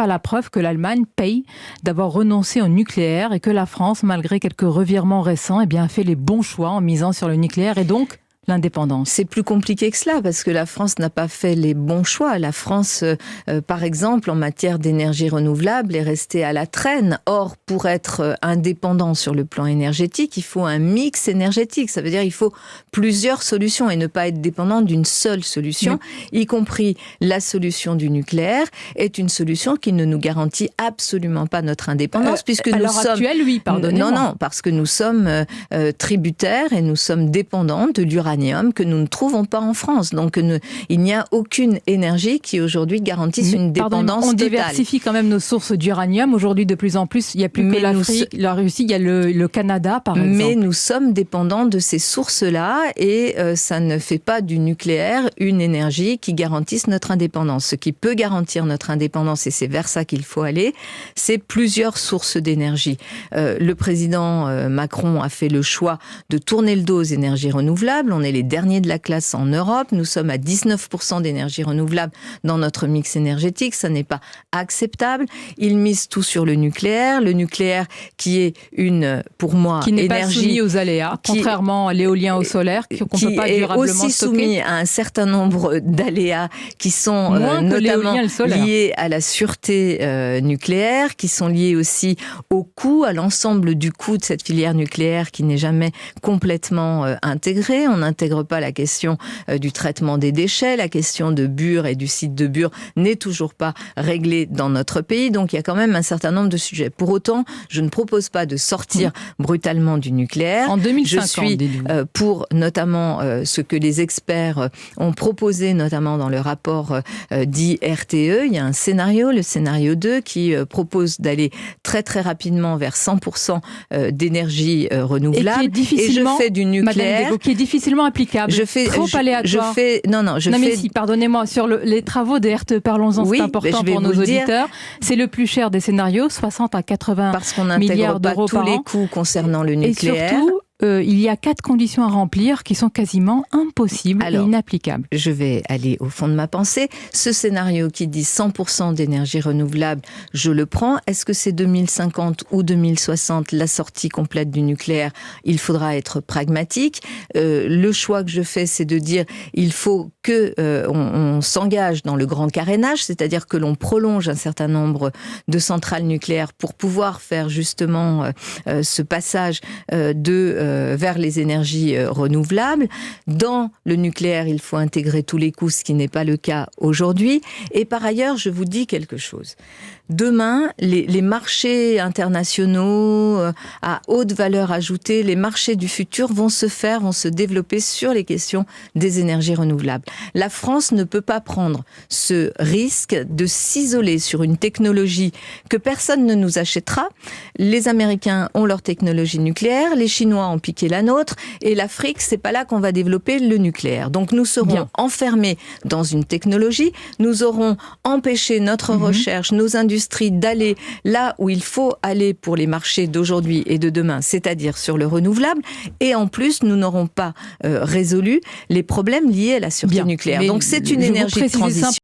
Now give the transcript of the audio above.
pas la preuve que l'Allemagne paye d'avoir renoncé au nucléaire et que la France, malgré quelques revirements récents, a fait les bons choix en misant sur le nucléaire et donc l'indépendance? C'est plus compliqué que cela parce que la France n'a pas fait les bons choix. La France, par exemple, en matière d'énergie renouvelable, est restée à la traîne. Or, pour être indépendant sur le plan énergétique, il faut un mix énergétique. Ça veut dire qu'il faut plusieurs solutions et ne pas être dépendant d'une seule solution, y compris la solution du nucléaire, est une solution qui ne nous garantit absolument pas notre indépendance puisque nous sommes... actuelle, oui, pardonnez-moi. Non, parce que nous sommes tributaires et nous sommes dépendants de l'uranium que nous ne trouvons pas en France. Donc, il n'y a aucune énergie qui aujourd'hui garantisse une dépendance on totale. diversifie quand même nos sources d'uranium. Aujourd'hui, de plus en plus, il n'y a plus que l'Afrique, la Russie, il y a le Canada, par exemple. Mais nous sommes dépendants de ces sources-là et ça ne fait pas du nucléaire une énergie qui garantisse notre indépendance. Ce qui peut garantir notre indépendance, et c'est vers ça qu'il faut aller, c'est plusieurs sources d'énergie. Le président Macron a fait le choix de tourner le dos aux énergies renouvelables. On est les derniers de la classe en Europe. Nous sommes à 19% d'énergie renouvelable dans notre mix énergétique. Ça n'est pas acceptable. Il mise tout sur le nucléaire. Le nucléaire qui est pour moi, qui n'est pas soumis aux aléas, contrairement à l'éolien au solaire, qu'on ne peut pas durablement stocker. Qui est aussi soumis à un certain nombre d'aléas qui sont notamment liés à la sûreté nucléaire, qui sont liés aussi au coût, à l'ensemble du coût de cette filière nucléaire qui n'est jamais complètement intégrée. On n'intègre pas la question du traitement des déchets, la question de Bure et du site de Bure n'est toujours pas réglée dans notre pays, donc il y a quand même un certain nombre de sujets. Pour autant, je ne propose pas de sortir brutalement du nucléaire. En 2050, je suis pour notamment ce que les experts ont proposé, notamment dans le rapport dit RTE. Il y a un scénario, le scénario 2, qui propose d'aller très très rapidement vers 100% d'énergie renouvelable. Et je fais du nucléaire... Madame, qui est difficilement applicable, trop aléatoire. Mais si, pardonnez-moi, sur les travaux des RTE, parlons-en, c'est important pour nos auditeurs. C'est le plus cher des scénarios, 60 à 80 milliards d'euros par an. Parce qu'on n'intègre pas tous les coûts concernant le nucléaire. Et surtout, il y a 4 conditions à remplir qui sont quasiment impossibles et inapplicables. Je vais aller au fond de ma pensée. Ce scénario qui dit 100% d'énergie renouvelable, je le prends. Est-ce que c'est 2050 ou 2060 la sortie complète du nucléaire? Il faudra être pragmatique. Le choix que je fais, c'est de dire il faut que on s'engage dans le grand carénage, c'est-à-dire que l'on prolonge un certain nombre de centrales nucléaires pour pouvoir faire justement ce passage vers les énergies renouvelables. Dans le nucléaire, il faut intégrer tous les coûts, ce qui n'est pas le cas aujourd'hui. Et par ailleurs, je vous dis quelque chose. Demain, les marchés internationaux à haute valeur ajoutée, les marchés du futur vont se développer sur les questions des énergies renouvelables. La France ne peut pas prendre ce risque de s'isoler sur une technologie que personne ne nous achètera. Les Américains ont leur technologie nucléaire, les Chinois ont piqué la nôtre, et l'Afrique, c'est pas là qu'on va développer le nucléaire. Donc nous serons enfermés dans une technologie, nous aurons empêché notre recherche, nos industries d'aller là où il faut aller pour les marchés d'aujourd'hui et de demain, c'est-à-dire sur le renouvelable, et en plus nous n'aurons pas résolu les problèmes liés à la sûreté nucléaire. Donc c'est une énergie de transition.